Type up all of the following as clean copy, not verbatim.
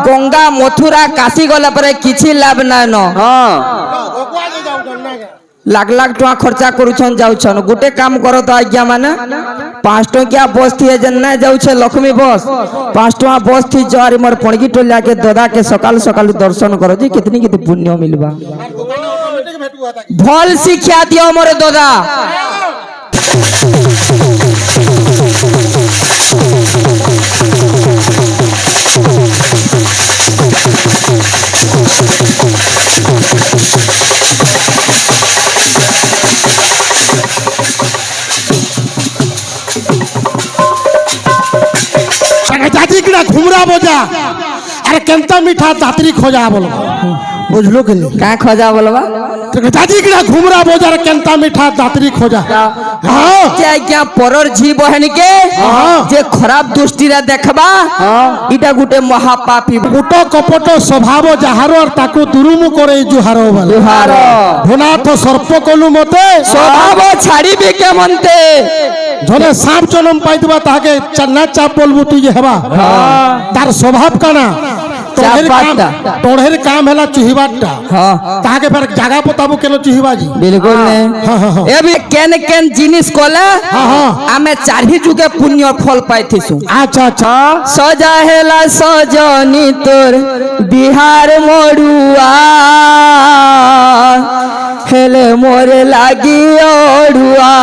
गंगा मथुरा काशी गला पर किछि लाभ नाय न लाख लाख टका खर्चा करूछन जाउछन गुटे काम करो तो आज्ञा माने 5 टकिया बस थी जन ना जाउछे लक्ष्मी बस 5 टका बस थी जवारी मोर पणगी टोलिया के दादा के सकाल सकाल दर्शन करो जी कितनी कितनी पुण्य मिलबा भल शिक्षा दियो मोर दादा जाती किना घुमरा बोजा अरे केंता मीठा जात्री खोजा बोलो बुझलो के का खोजा बोलबा जाती किना घुमरा बोजा अरे केंता मीठा जात्री खोजा हां क्या परर जी बहन के जे खराब दृष्टि रे देखबा इटा गुटे महापापी गुटो कपटो स्वभाव जहारो और ताको दुरुमु करे जुहारो वाला जुहारो भनाथ सर्प कोलु मते स्वभाव छाड़ी भी के मनते जने सांप जन्म पाइतबा ताके चन्ना चाप बोलबो तू जे हेबा तार स्वभाव काना तोड़ेर काम हैला चुहिबाटा ताके फिर जगह बताबो केनो चुहिबा जी बिल्कुल ने ए भी केन केन जिनिस कोला आमे चारही जुगे पुण्य फल पाइथिसु अच्छा अच्छा सजा हेला सजनी तोर बिहार मोड़ुआ हेले मोरे लागी ओड़ुआ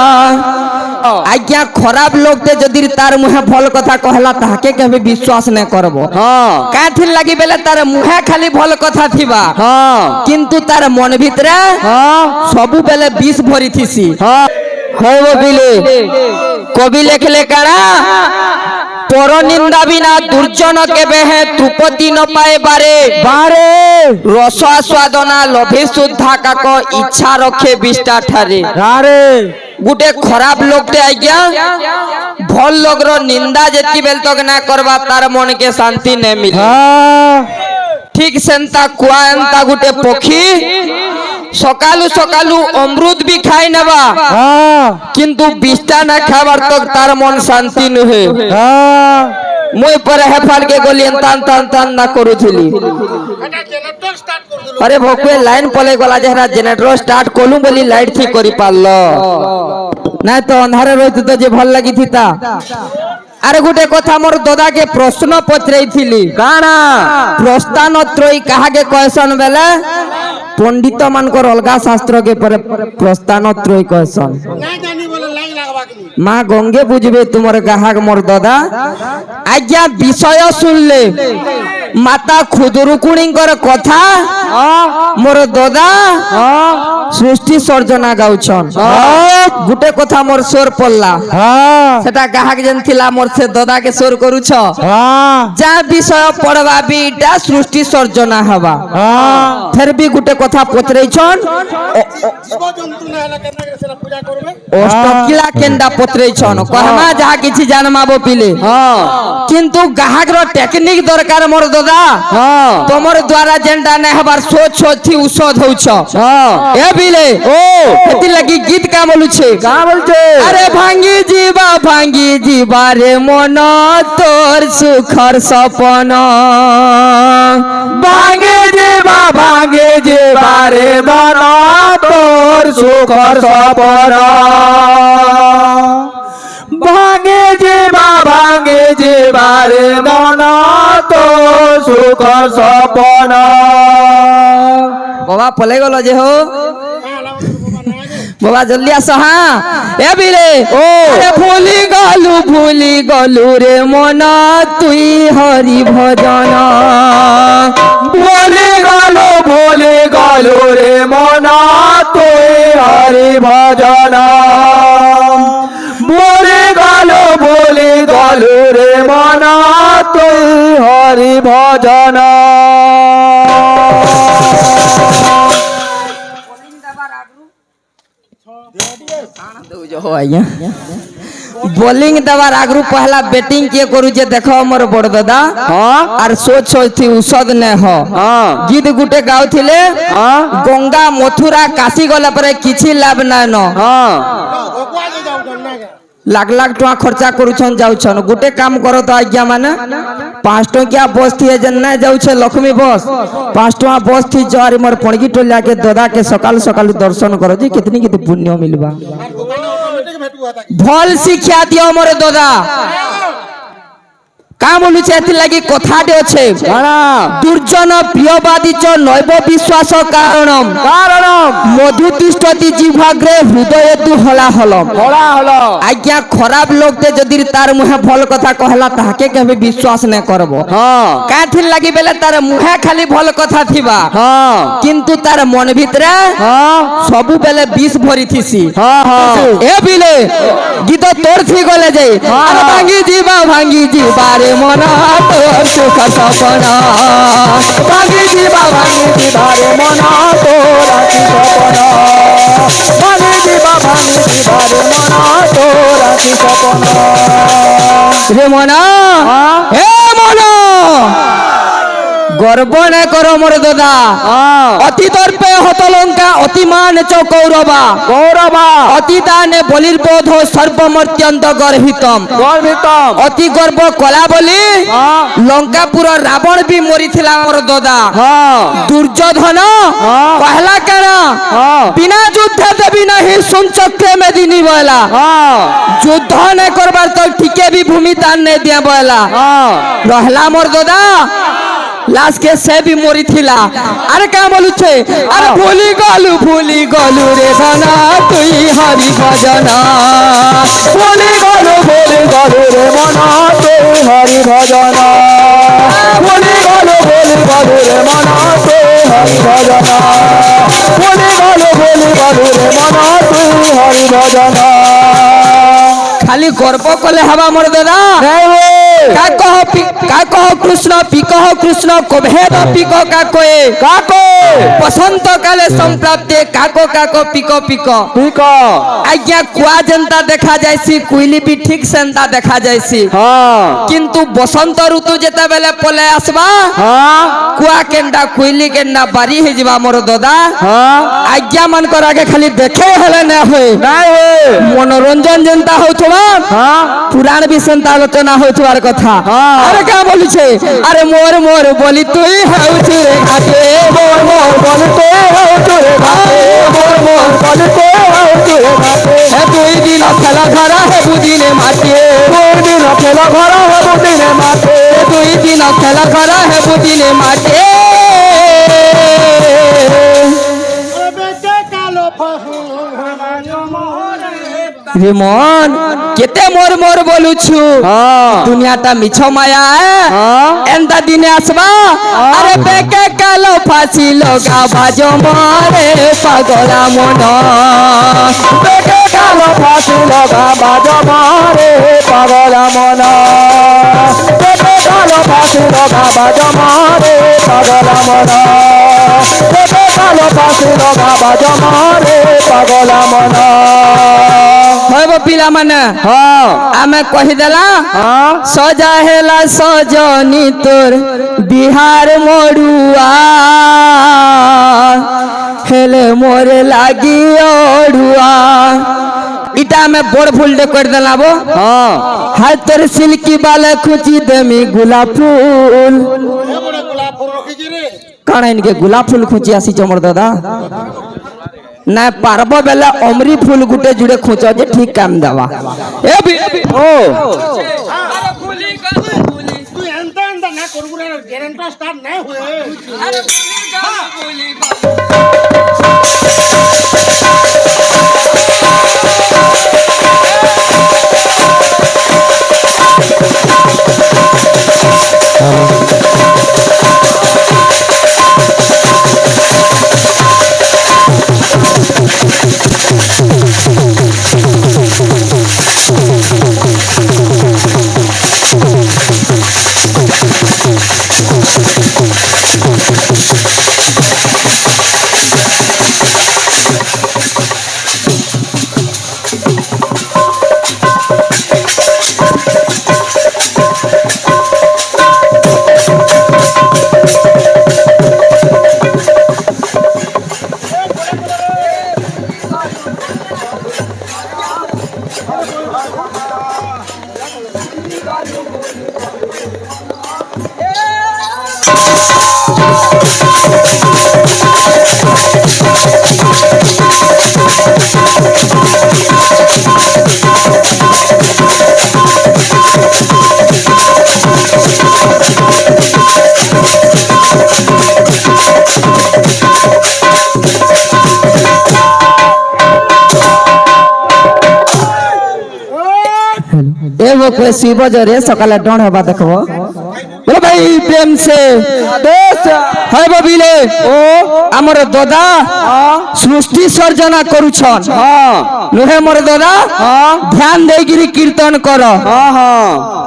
आज्ञा खराब लोग ते जदि तार मुहे भल कथा कहला ताके केबे विश्वास न करबो काठी लागि बेले तार मुहे खाली भल कथा थिबा किंतु तार मन भितरे सब बेले विष भरी थिसी होबो बिले कवि लेखले काना पर निंदा बिना दुर्जन केबे है तुपति न पाए बारे रस आस्वादना लोभे शुद्धा काक इच्छा रखे बिष्टा ठारे गुटे खराब लोग ते आज्ञा भल लोग रो निंदा जेति बेल तक ना करबा तार मन के शांति ने मिले ठीक सेंता कुआंता गुटे पक्षी सकालू सकालू अमृत भी खाई नबा किंतु बिष्टा ना खाबार तक तार मन शांति नहे मुई पर हेफाल के गोली तान तान तान ना करूथिली अरे भोके लाइन पले गला जहरा जनरेटर स्टार्ट कोलू बोली लाइट थी करी पालो ना तो अंधारे रहित तो जे भल लागि थिता अरे गुटे कथा मोर दादा के प्रश्न पत्रई थिली काना प्रस्थान त्रयी कहा के क्वेश्चन बेले पंडित मानकर अलगा शास्त्र के पर प्रस्थान त्रयी क्वेश्चन माँ गंगे बुझबे तुमर गाहक मोर दादा आज्ञा विषय सुनले माता खुदरुकुणीकर कथा मोर दादा सृष्टि सर्जना गाउछन गुटे कथा मोर स्वर पल्ला सेटा गाहक जन थिला मोर से दादा के स्वर करूछ जा विषय पढ़वा बीटा सृष्टि सर्जना हवा फिर भी गुटे कथा पचरै छन जीव जंतु ना हला केना सेला पूजा करबे अष्टकिला केंडा पचरै छन कहमा जहा किछि जानमाबो पिले किंतु गाहक रो टेक्निक दरकार मोर दादा तमर द्वारा जेंडा नै हबार सोच सोच थी औषध होछ ए बिले ओ एति लगी गीत का बोलु छे अरे भांगी जीवा रे मन तोर सुखर सपन भांगे जीवा रे मन तोर सुखर सपन भांगे जीवा रे मन तोर सुखर सपन बाबा पले गलो जे हो बाबा जल्दी आस हाँ ए बिरे ओ अरे भूली गलू रे मन तुई हरि भजन भूली गलू रे मन तुई हरि भजन भूली गलू रे मन तुई हरि भजन बोलिंग दबार आगरू पहला बैटिंग के करू जे देखो मोर बड़ दादा और सोच थी औषध ने हो गीत गुटे गाउथिले गंगा मथुरा काशी गला पर किछि लाभ ना न লাখ লাখ টাকা খরচা করুছন যাউছন গোটে কাম করো তো আজ্ঞা মানে 5 টঙ্কিয়া বস থিয়ে যে না যাউছে লক্ষ্মী বস 5 টাকা বস থি যার মোর পণগি টলিয়া के दादा के सकाल सकाल दर्शन करो जी कितनी कितनी पुण्य मिलबा भल शिक्षा दियो मोर दादा का बोलुचे एथि लागि कथाटे আছে দুর্জন প্রিয়বাদী চ নৈব বিশ্বাস কারণম মধু তিষ্ঠতি জিহ্বাগ্রে হৃদয়ে তু হলাহলম আজ্ঞা খারাপ লোকতে যদি তার মুহে ভাল কথা কহলা তাহাকে কেবে বিশ্বাস না করব কাঠি লাগি বেলে তার মুহে খালি ভাল কথা থিবা কিন্তু তার মন ভিতরে সবু বেলে বিষ ভরি থিসি এ বিলে গীত তোর থি গলে যাই আর ভাঙ্গি জিবা রে মন তোর সুখ সপনা ভাঙ্গি জিবা রে মন তোর আছি সপনা ভাঙ্গি জিবা রে মন তোর আছি সপনা রে মনা হে মনা গর্ব না করো মোর দাদা অতি দর্পে হত লঙ্কা অতিমান চ কৌরবা অতি দানে বলির বোধ সর্বমর্ত্যন্ত গর্হিতম অতি গর্ব কলা বলি লঙ্কাপুর রাবণ বি মরিছিলা মোর দাদা দুর্যোধন কহলা কেন বিনা যুদ্ধে দেবী নাহি সুনচক্রে মেদিনী বলা যুদ্ধ না করবার তো ঠিকে বি ভূমি দান নে দিয়া বলা রহলা মোর দাদা लास्ट के से भी मोरी थिला अरे क्या बोलू छे अरे भूली गलू रे धना तुई हरि भजना भूली गलू रे मना तुई हरि भजना भूली गलू रे मना तुई हरि भजना भूली गलू रे मना तुई हरि भजना खाली गर्व कले हवा मोर दादा का कहो कृष्ण पिकह कृष्ण कभेद पिक काकोए बसंत काले संप्राप्ते काको काको पिको आज्ञा कुआ जनता देखा जायसी कुइली भी ठीक सेंता देखा जायसी किंतु बसंत ऋतु जेते बेले पले आसबा कुआ केंडा कुइली केंडा बारी हे जिबा मोर दादा आज्ञा मन कर आगे खाली देखे हले ना होय मनोरंजन जनता होथबा पुराण भी संता आलोचना होथबार कथा अरे क्या बोलू छे अरे मोर बोली तुई हउछु रे घाटे मोर बोली तुई हउछु रे घाटे मोर बोली तुई हउछु रे घाटे हे तुई दिन खेला घरा हे बुदिने माटे मोर दिन खेला घरा हे बुदिने माटे तुई दिन खेला घरा हे बुदिने माटे রিমন কেতে মোর মোর বলুছু দুনিয়াটা মিছ মায়া এন্তা দিনে আসবা আরে বেকে কালো ফাঁসি লগা বাজো মরে পাগলা মন বেকে কালো ফাঁসি লগা বাজো মরে পাগলা মন বেকে কালো ফাঁসি লগা বাজো মরে পাগলা মন বেকে কালো ফাঁসি লগা বাজো মরে পাগলা মন पिला माने आमे कहि देला सजा हेला सजनी तोर बिहार मोड़ुआ हेले मोरे लागी ओढ़ुआ इटा में बोड़ फूल दे कर देला बो हाय तोर सिल्की बाल खुची देमी गुलाब फूल काना इनके गुलाब फूल खुची आसी चमर दादा ना पारबो बेला अमरी फूल गुटे जुड़े खोचो जे ठीक काम देवा ए ओ अरे फूली तू एंता ना करबु रे गेरेंटा स्टार्ट नहीं हुए अरे फूली শিবজরে সকালে ডণ হবা দেখবো বলে ভাই প্রেম সে হয় ববিলে ও আমার দাদা সৃষ্টি সর্জনা করুছন নুহে মোর দাদা ধ্যান দেইগিরি কীর্তন কর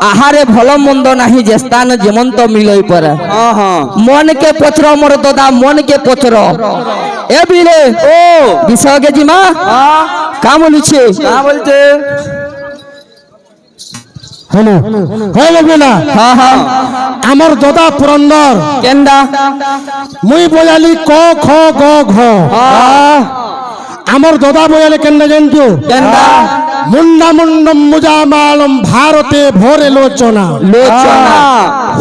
আহারে ভাল মন্দ নাহি যে স্থান যেমন্ত মিলই পরে মনকে পচর মোর দাদা মনকে পচর এ বিলে ও বিষয়কে জিমা কা বলুছে বলছে হ্যালো হ্যাঁ বলবে না আমার দাদা পুরন্দর কেন্দা মুই বয়ালি ক খ গ ঘ আমার দাদা বয়ালে কেন্দ্র জানতো কেন্দা মুন্ডা মুন্ডম মুজামালম ভারতে ভরে লোচনা লোচনা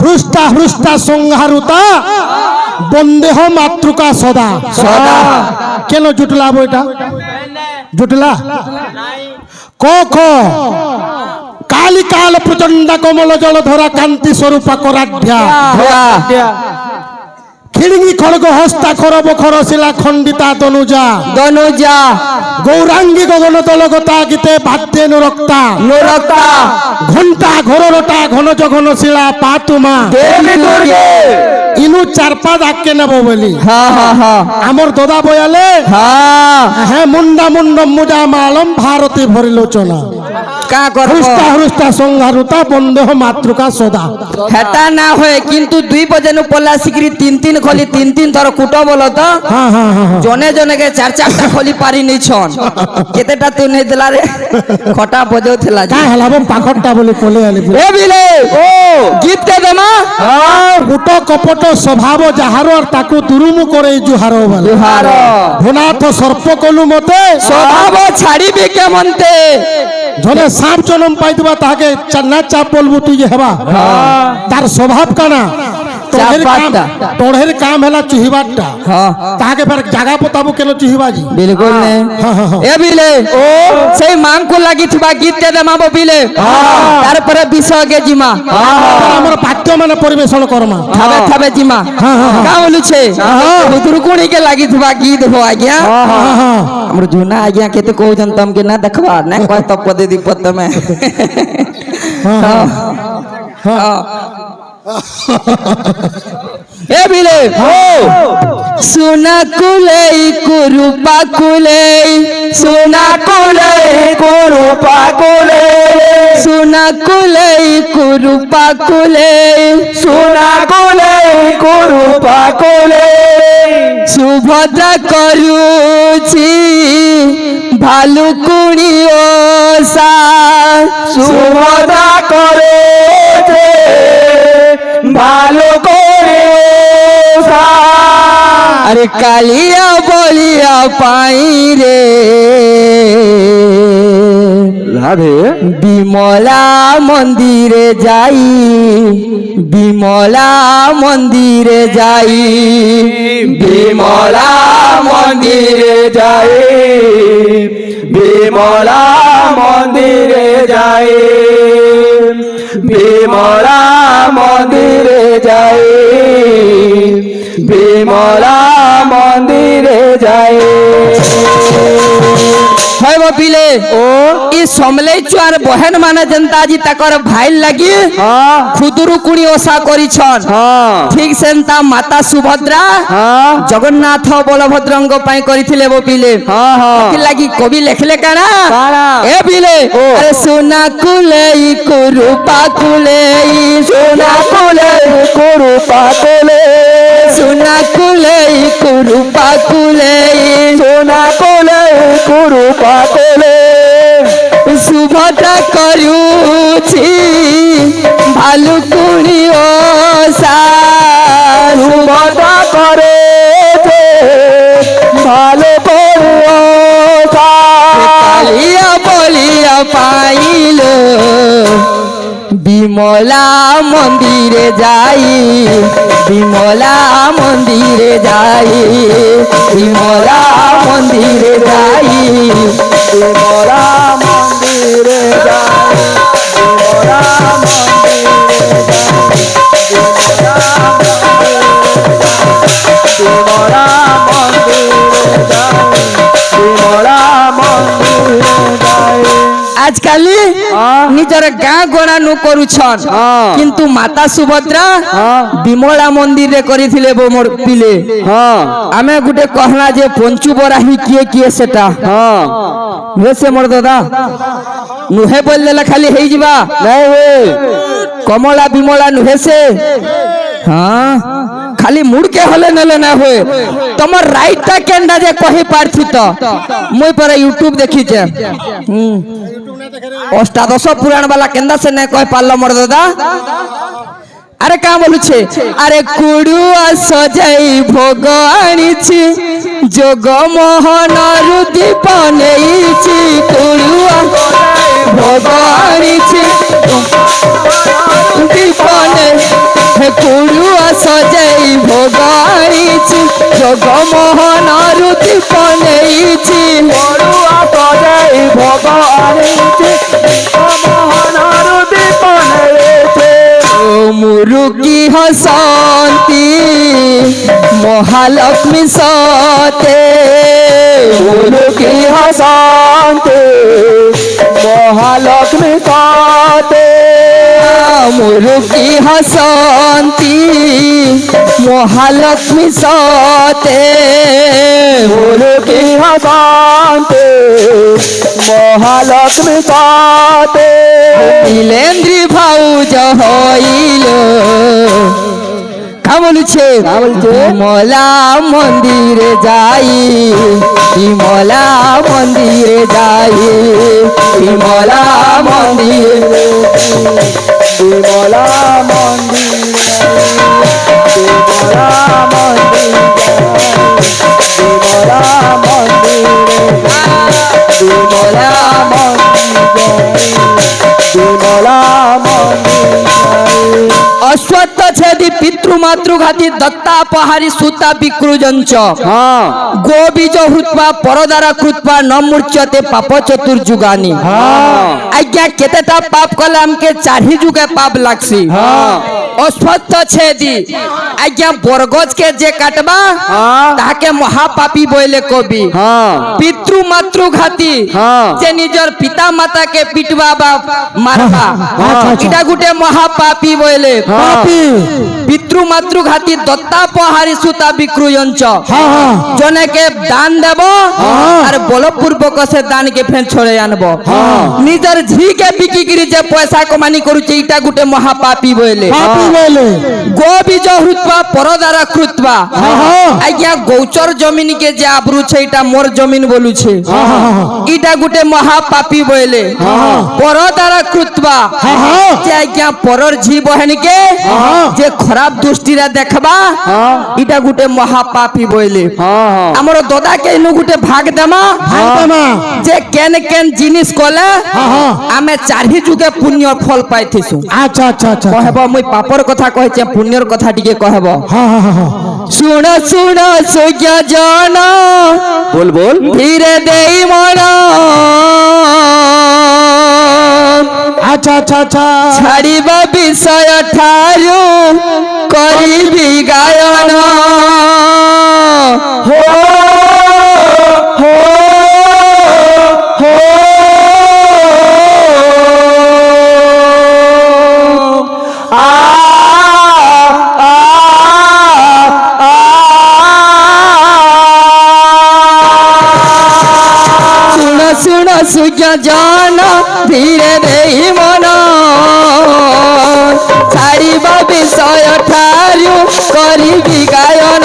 হৃষ্টা হৃষ্টা সংহারুতা বন্দেহ মাতৃকা সদা সদা কেন জুটলা বইটা জুটলা ক খ কালি কাল প্রচন্ড কমল জলধরা কান্তি স্বরূপা করাঢ্যা খিড়িঙ্গি খড়গ হস্তা খরব খরশিলা খণ্ডিতা তনুজা দনুজা গৌরাঙ্গী গগন তলগতা গীতে বাদ্যে নুরক্তা নুরক্তা ঘণ্টা ঘোরটা ঘন জঘন শিলা পাতুমা দেবী দুর্গে ইনু চারপা ডাকে নেব বলি হা আমার দাদা বয়ালে হ্যাঁ মুন্ডা মুন্ডম মুজা মালম ভারতে ভরিলোচনা কা করব হৃষ্টা হৃষ্টা সংহারুতা বন্দেহ মাতৃকা সদা হেটা না হয় কিন্তু দুই বজেনু পলা সিকরি তিন তিন খলি তিন তিন থর কুটো বলো তো হ্যাঁ হ্যাঁ হ্যাঁ জনে জনেকে চার চারটা খলি পারি নিছন কেতেটা তুই নেই দিলা রে খটা বজাউথিলা কা হেলাবম পাখরটা বলি কোলে আলি এ বিলে ও গীত কে দেমা কুট কপট স্বভাব যাহার আর তাকু দুরুমু করে জুহার বলে জুহার ভুনাথ সর্প কলু মতে স্বভাব ছাড়িবি কেমন্তে ধরে সাপ জনম পাইতবা তাহাকে না চাপ বলবু তুই যে হেবা তার স্বভাব কানা তোড়ের কাম হেলা চুহিবারটা তাহাকে ফের জাগা পতাবু কেন চুহিবাজি বিলকুল নে এ বিলে ও সেই মাংকু লাগিথিবা গীত কে দেমা বিলে তারপরে বিষয়কে জিমা আমার বাদ্য মানে পরিবেশন করমা থাবে থাবে জিমা কা বলুছে বুতুরকুণী কে লাগিথিবা গীত হো আজ্ঞা हमर जुना आज्ञा केते कहउछन तमके ना देखबा ना कह तब पदे दीपत तमे ए बिले हो सुना कुले कुरुपा कुले सुना कुले कुरुपा कुले सुना कुले कुरुपा कुले सुना कुले कुरुपा कुले सुभद्रा करूची भालुकुणी ओसा सुभद्रा करे भालुकुणी ओसा अरे कालिया बोलिया पाई रे রাধে বিমলা মন্দিরে যাই বিমলা মন্দিরে যাই বিমলা মন্দিরে যাই বিমলা মন্দিরে যাই বিমলা মন্দিরে যাই বিমলা মন্দিরে যাই হয় পিলে ও ই সমলে চুয়ার বহেন মানে জনতা জি তাকর ভাই লাগি খুদুরুকুণী ওষা করিছন ঠিক সেন্তা মাতা সুভদ্রা জগন্নাথ বলভদ্রঙ্গ পাই করিଥିଲେ বো পিলে কি লাগি কবি লেখলে কানা এ পিলে আরে সোনা কুলেই কুরুপা কুলেই সোনা কুলেই কুরুপা কুলেই সোনা কুলেই কুরুপা কুলেই সোনা কুলেই কুরুপা কুলেই সুভদ্রা করুছি ভালুকুণী ওষা সুভদ্রা করে ভালুকুণী ওষা কালিয়া বলিয়া পাইল বিমলা মন্দিরে যাই বিমলা মন্দিরে যাই বিমলা মন্দিরে যাই বিমলা মন্দিরে যাই বিমলা মন্দিরে যাই বিমলা মন্দিরে যাই বিমলা মন্দিরে যাই ଚାଲି ନିଜର ଗାଁ ଗଣାନୁ କରୁଛନ୍ କିନ୍ତୁ ମାତା ସୁଭଦ୍ରା ବିମଳା ମନ୍ଦିରରେ କରିଥିଲେ ପିଲେ ଆମେ ଗୋଟେ କହନା ଯେ ପଞ୍ଚୁ ବରାହି କିଏ ସେଟା ନୁହେଁ ସେ ମୋର ଦାଦା ନୁହେଁ ବୋଲିଦେଲେ ଖାଲି ହେଇଯିବା ନାଇଁ ହୁଏ କମଳା ବିମଳା ନୁହେଁ ସେ খালি মুড়কে হলে নেলে না হয়ে তোমার রাইটটা কেনটা যে কহি পারছি তো মুই পরে ইউটিউব দেখিছে অষ্টাদশ পুরাণ বালা কেন্দা সে না কই পারলো মোর দাদা আরে কা বলুছে আরে কুড়ুয়া সজাই ভোগ আনিছি যোগ মোহন দীপ নেইছি কুড়ুয়া ভোগ আনিছি দীপ হে কুড়ুয়া সজাই ভোগ আনিছি যোগ মোহন দীপ নেইছি কুড়ুয়া সজাই ভোগ আনিছি মোহন দীপ নেইছি মুরুকি হসন্তি মহালক্ষ্মী সতে মুরুকি হসন্তি মহালক্ষ্মী সতে মুরুকি হসন্তি মহালক্ষ্মী সতে মুরুকি হসন্তি মহালক্ষ্মী সতে নীলেন্দ্রী ভাউজ হইল বলছে বিমলা মন্দিরে যাই বিমলা মন্দিরে যাই বিমলা মন্দিরে বিমলা মন্দিরে বিমলা মন্দিরে বিমলা মন্দিরে বিমলা মন্দিরে বিমলা মন্দিরে অশ্বত্থ ছেদি পিতৃমাতৃঘাতী দত্তাপহারী সুতা বিক্রুজঞ্চ গোবীজ হৃৎপা পরদারা কৃৎপা ন মূর্চ্যতে পাপ চতুর্যুগানি আজ্ঞা কেতেটা পাপ কলে আমকে চারি যুগে পাপ লাগছি অশ্বত্থ ছেদি আজ্ঞা বরগজ কে যে কাটবা তাকে মহাপাপী বইলে কবি পিতৃ মাতৃঘাতী যে নিজর পিতা মাতা কে পিটবা বা মারবা এটা গুটে মহাপাপী বইলে পিতৃ মাতৃঘাতী দত্তাপহারী সুতা বিক্রুয়ঞ্চ জনেকে দান দেব আর বলপূর্বক সে দান কে ফের ছড়ে আনব নিজর ঝি কে বিকি গিরি যে পয়সা কমানি করুছে এটা গুটে মহাপাপী বইলে গোবীজ হৃৎপা পরদারা কৃৎপা আজ্ঞা গৌচর জমিন কে যে আবরুছে এটা মোর জমিন বলুছে এটা গুটে মহাপাপী বইলে পরদারা কৃৎপা যে আজ্ঞা পরর ঝি বহনকে যে খারাপ দৃষ্টিরা দেখবা এটা গুটে মহাপাপী বইলে আমার দাদাকে ইনু গুটে ভাগ দেমা যে কেন কেন জিনিস কলে আমি চারি যুগে পুণ্য ফল পাইছিসু আচ্ছা আচ্ছা আচ্ছা কহব মুই পাপর কথা কইছে পুণ্যর কথা টিকে কহব শুণ শুণ সুজ্ঞ জন बोल बोल ধীরে দেই মন আচ্ছা আচ্ছা আচ্ছা ছাড়িবা বিষয় ঠারু করিবি গায়ন হো হো হো আ আ আ শুণ শুণ সুজ্ঞ জন ধীরে দেই মন ছাড়িবা বিষয় ঠারু করিবি গায়ন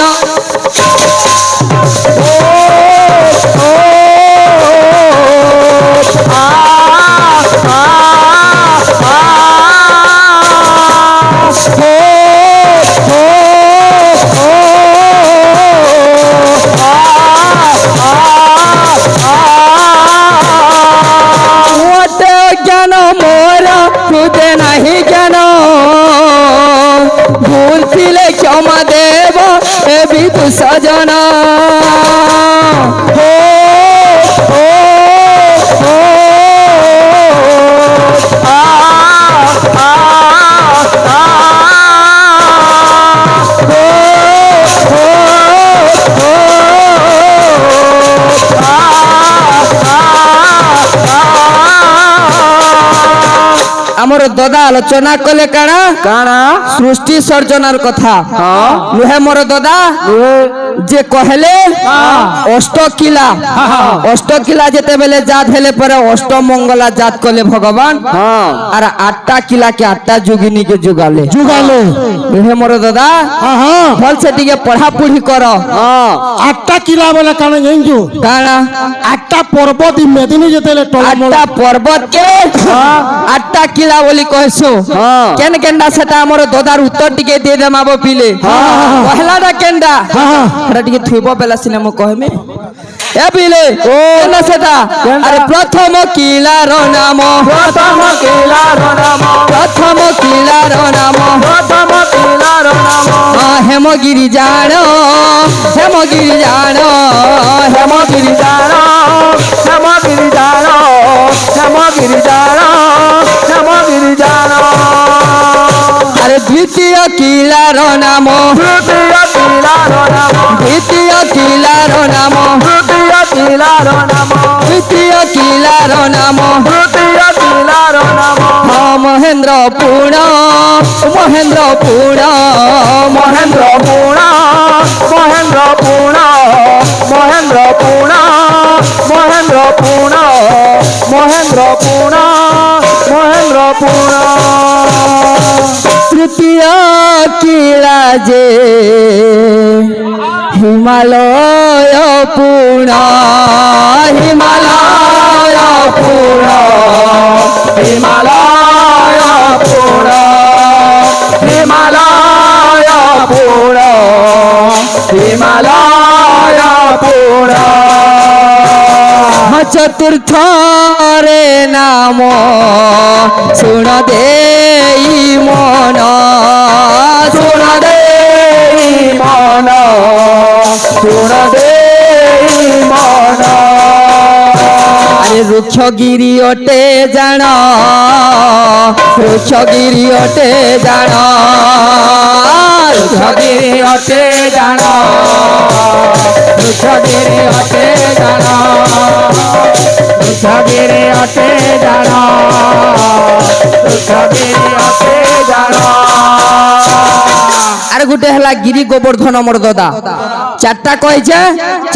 জ্ঞান মোর হৃদে নাহি জ্ঞান ভুল ছিলে ক্ষমা দেব এ বিদু সজন হো হো হো আ আ আ হো হো হো আ আ আ আমার দাদা আলোচনা কলে কাଣା কাଣା সৃষ্টি সর্জনার কথা হ্যাঁ নুহে মোর দাদা যে কহলে অষ্টকিলা যেতেবেলে জাত হেলে পরে অষ্টমঙ্গলা জাত কলে ভগবান হ্যাঁ আর 8টা কিলাকে 8টা যোগিনীকে যুগালে যুগালে নুহে মোর দাদা হ্যাঁ হ্যাঁ ভলসে টিকে পড়াপুড়ি কর হ্যাঁ 8টা কিলা বলে কানে জানছো কাଣା 8টা পর্বত মেদিনী যেতেলে টলামল 8টা পর্বতকে 8টা কিলা বলি কইছো হ্যাঁ। কেন কেনডা সেটা আমার দাদার উত্তর টিকে দিয়ে দেমাবো পিলে পহলাটা কেনডা হ্যাঁ। সেটা টিকে থুইব বেলা সিনেমা কহমে এ পিলে ও না সেটা আরে প্রথম কিলার নাম প্রথম কিলার নাম প্রথম কিলার নাম প্রথম কিলার নাম হেমগিরি জান হেমগিরি জান হেমগিরি জানো হেমগিরি জানো হেমগিরি জানো হেমগিরি জানো আরে দ্বিতীয় কিলার নাম তৃতীয় কিলার নাম দ্বিতীয় কিলার নাম তৃতীয় কিলার নাম দ্বিতীয় কিলার নাম তৃতীয় কিলার নাম মহেন্দ্র পুণ মহেন্দ্র পুণ মহেন্দ্র পুণ মহেন্দ্র পুণ মহেন্দ্র পুণ মহেন্দ্র পুণ মহেন্দ্র পুণ মহেন্দ্র পুণ তৃতীয় কিলা যে হিমালয় পুণ হিমালয় পুণ হিমালয় পুণ হিমালয় পুণ হিমালয় পুণ চতুর্থ রে নাম শুণ দেই মন শুণ দেই মন শুণ দেই মন আরে রুক্ষগিরি অটে জাণ রুক্ষগিরি অটে জাণ রুক্ষগিরি অটে জান রুক্ষগিরি অটে জান রুক্ষগিরি অটে জান রুক্ষগিরি অটে জান আর গোটে হেলা গিরি গোবর্ধন মোর দাদা 4টা কইছে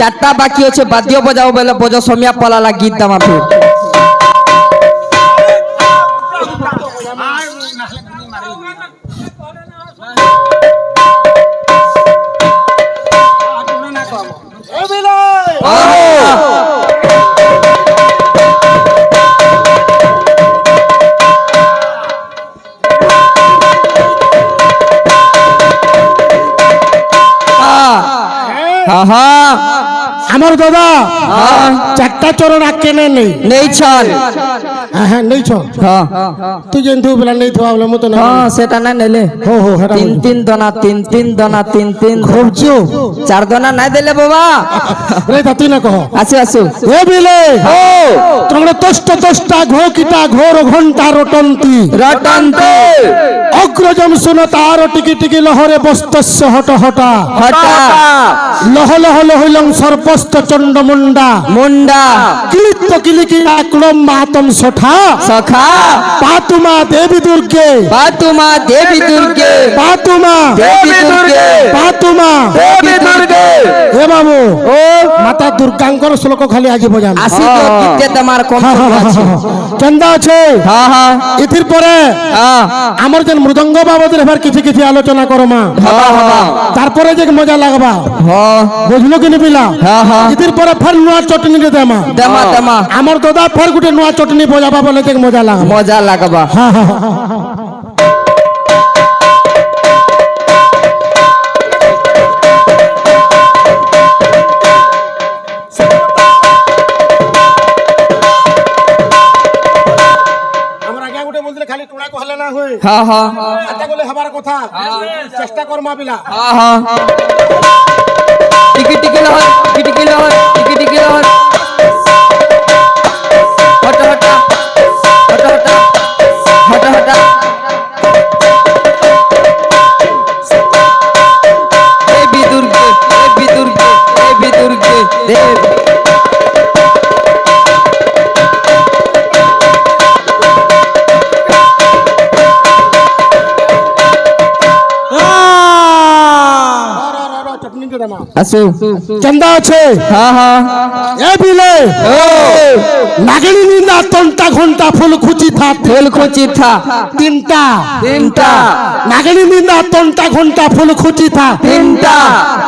4টা বাকি আছে বাদ্য বজাও বেলে বজ সমিয়া পলালা গীত দামা ফির হ্যাঁ আমার দাদা 4টা চরণ আকেনে নেই নেই ছল হ্যাঁ হ্যাঁ নেই ছ হ্যাঁ তুই যেন বেলা নেই থা বলে মতো না হ্যাঁ সেটা না নেলে হো হো হেটা 3 দনা 3 দনা 3 খুবছো 4 দনা নাই দেলে বাবা রে তা তুই না কহ আসু আসু এ বিলে ও তোমরা তোষ্টা ঘো কিটা ঘোর ঘন্টা রটন্তি রটন্তে অগ্রজম শুন তার টিকি টিকি লহরে বস্তস্য হট হটা হটা লহ লহ লহিলং সর্পস্ত চণ্ড মুন্ডা মুন্ডা কিলিত্ত কিলিকি আক্রম মাতম সঠা সখা পাতুমা দেবী দুর্গে পাতুমা দেবী দুর্গে পাতুমা দেবী দুর্গে পাতুমা দেবী দুর্গে এ বাবু ও মাতা দুর্গাঙ্কর শ্লোক খালি আজি বজান আসি তো গীতে তোমার কম আছে কেন্দা আছে হ্যাঁ হ্যাঁ ইতির পরে হ্যাঁ আমার যেন মৃদঙ্গ বাবদের এবার কিছু কিছু আলোচনা করো মা তারপরে যে মজা লাগবা হ্যাঁ বুঝলো কি নিপিলা হ্যাঁ হ্যাঁ ইতির পরে ফের নূয়া চটনি দে দেমা দেমা দেমা আমার দাদা ফের গুটে নূয়া চটনি বজাবা বলে যে মজা লাগবা মজা লাগবা হ্যাঁ হ্যাঁ আমরা আগে গুটে বলতে খালি টুড়া কহলে না হই হ্যাঁ হ্যাঁ আটা বলে হবার কথা চেষ্টা কর মা বিলা হ্যাঁ হ্যাঁ টিকি টিকি লহর টিকি টিকি লহর টিকি টিকি লহর হটা হটা হটা হটা হটা হটা দেবী দুর্গে দেবী দুর্গে দেবী দুর্গে দেবী আসু কেন্দা আছে হ্যাঁ হ্যাঁ এ বিলে ও নাগিনী নিন্দা তন্টা ঘন্টা ফুল খুচি থা ফুল খুঁচি থা তিনটা তিনটা নাগিনী নিন্দা তন্টা ঘন্টা ফুল খুচি থা তিনটা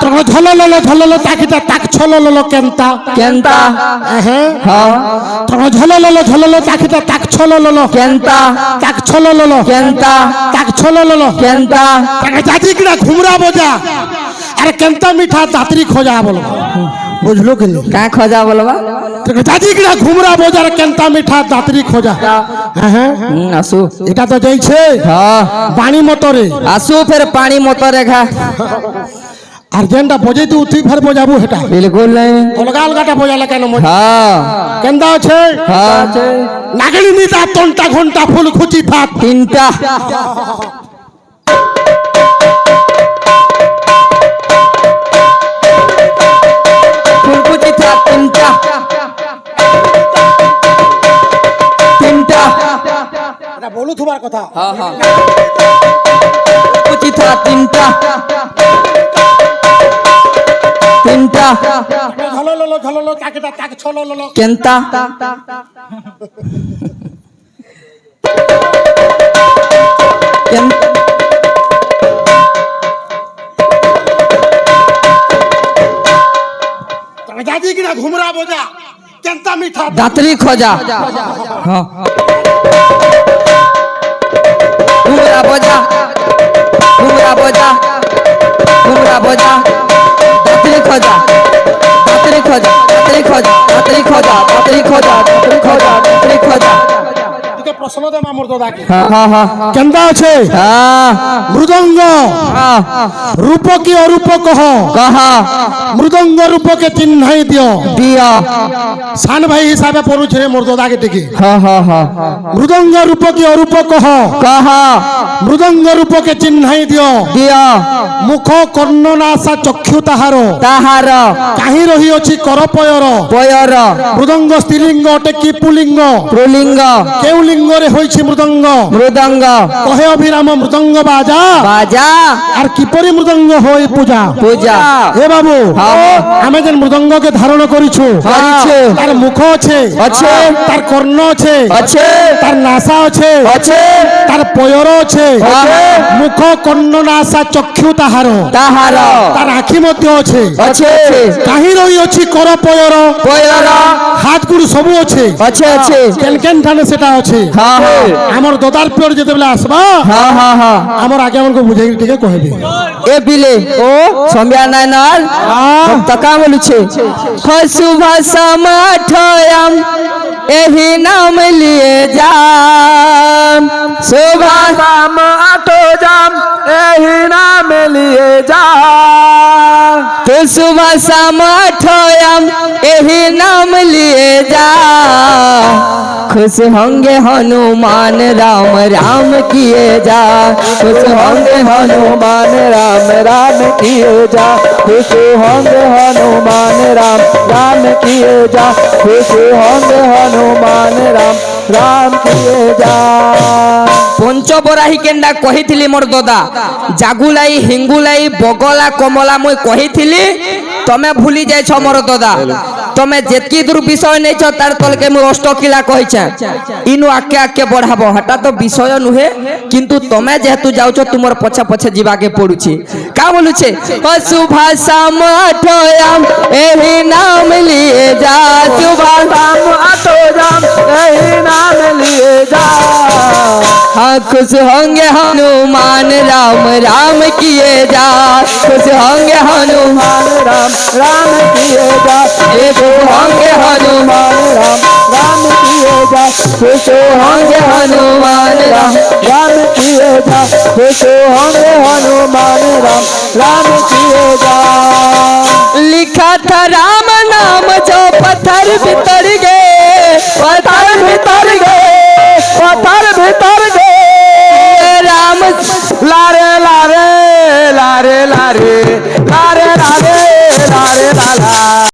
তখন ঝললো তাকিটা তাক ছললো কেনতা কেনতা হ্যাঁ হ্যাঁ তখন ঝললো তাকিটা তাক ছললো কেনতা তাক ছললো কেনতা তাক ছললো কেনতা তাকে জাতি কিনা ঘুমরা বজা আরে কেনতা মিঠা দাতরি খোঁজা বলো বুঝলো কি কা খোঁজা বলবা জাতি কিনা ঘুমরা বজা আর কেনতা মিঠা দাতরি খোঁজা হ্যাঁ হ্যাঁ আসু এটা তো যাইছে হ্যাঁ পানি মতরে আসু ফের পানি মতরে ঘা আর যেনটা বজাই তুই তুই ফের বজাবু হেটা বিলকুল নাই অলগা অলগাটা বজালে কেন মজা হ্যাঁ কেনতা আছে হ্যাঁ নাগিনী নিতা তন্টা ঘন্টা ফুল খুচি থাক তিনটা ফুল খুঁচি থা তিনটা তিনটা এটা বলু তোমার কথা হ্যাঁ হ্যাঁ খুঁচি থা তিনটা তিনটা ঝললো তাকিটা তাক ছললো কেনতা কেন- জাতি কিনা ঘুমরা বজা কেনতা মিঠা দাতরি খোঁজা হ্যাঁ ঘুমরা বজা ঘুমরা বজা ঘুমরা বজা দাতরি খোঁজা দাতরি খোঁজা দাতরি খোঁজা দাতরি খোঁজা দাতরি খোঁজা দাতরি খোঁজা দাতরি খোঁজা তোকে প্রশ্ন দে মামুর দাদাকে হ্যাঁ হ্যাঁ হ্যাঁ কেনতা আছে হ্যাঁ মৃদঙ্গ হ্যাঁ রূপ কি অরূপ কহ কহ মৃদঙ্গ রূপকে চিহ্নাই দিও দিয়া সান ভাই হিসাবে পড়ুছে মোর দাদাকে টিকে হ্যাঁ হ্যাঁ হ্যাঁ মৃদঙ্গ রূপ কি অরূপ কহ কহ মৃদঙ্গ রূপকে চিহ্নাই দিও দিয়া মুখ কর্ণ নাসা চক্ষু তাহার তাহার কাহি রহিଅଛି করপয়র পয়র মৃদঙ্গ স্ত্রীলিঙ্গ অটে কি পুলিঙ্গ প্রলিঙ্গ কেউ লিঙ্গরে হইছে মৃদঙ্গ মৃদঙ্গ কহে অভিরাম মৃদঙ্গ বাজা বাজা আর কিপরি মৃদঙ্গ হই পূজা পূজা এ বাবু হ্যাঁ। আমি যেন মৃদঙ্গকে ধারণ করিছু করিছু। তার মুখ আছে আছে। তার কর্ণ আছে আছে তার নাসা আছে আছে তার পয়র আছে হ্যাঁ। মুখ কর্ণ নাসা চক্ষু তাহার তাহার তার আখি মধ্য আছে আছে কাহি রহিଅଛି কর পয়র পয়র হাত গুড় সবু আছে আছে আছে কেন কেন ঠানে সেটা আছে হ্যাঁ হ্যাঁ আমার দদার পিয়র যেতেবেলে আসবা হ্যাঁ হ্যাঁ হ্যাঁ আমার আগে আমাকে বুঝাই টিকে কহবে এ বিলে ও সম্বিয়া নাই নাল তকা বলুছে শুভ সমাঠয়াম এহি নাম লিয়ে যাম শুভ नाम आठो जाम एही नाम लिए जा तो शुभ समाठयाम एही नाम लिए जा खुश होंगे हनुमान राम राम किए जा खुश होंगे हनुमान राम राम किए जा खुश होंगे हनुमान राम राम किए जा खुश होंगे हनुमान राम राम किए जा পঞ্চবরাহী কেন্ডা কহিছিলি মোর দাদা জাগুলাই হিঙ্গুলাই বগলা কমলা মুই কহিছিলি তুমি ভুলি যাইছ মোর দাদা তুমি যেতকি দূর বিষয় নেইছ তার তলকে মুই অষ্টকিলা কইছে ইনু আকে আকে বঢ়াব হটা তো বিষয় নুহে কিন্তু তুমি যেহেতু যাওছ তোমার পছে পছে ଯିବାকে পড়ুছি কা বলুছে শুভ সমাঠয়াম এহি নাম লিয়ে যা শুভ नाम आठो जाम एही नाम लिए जा हाँ खुश होंगे हनुमान राम राम किए जा खुश होंगे हनुमान राम राम किए जा खुश होंगे हनुमान राम राम किए जा खुश होंगे हनुमान राम राम किए जा खुश होंगे हनुमान राम राम किए जा लिखा था राम नाम जो पत्थर भीतर गए पत्थर भीतर गए पत्थर भीतर गए राम लारे लारे लारे लारे लारे लारे लारे लाला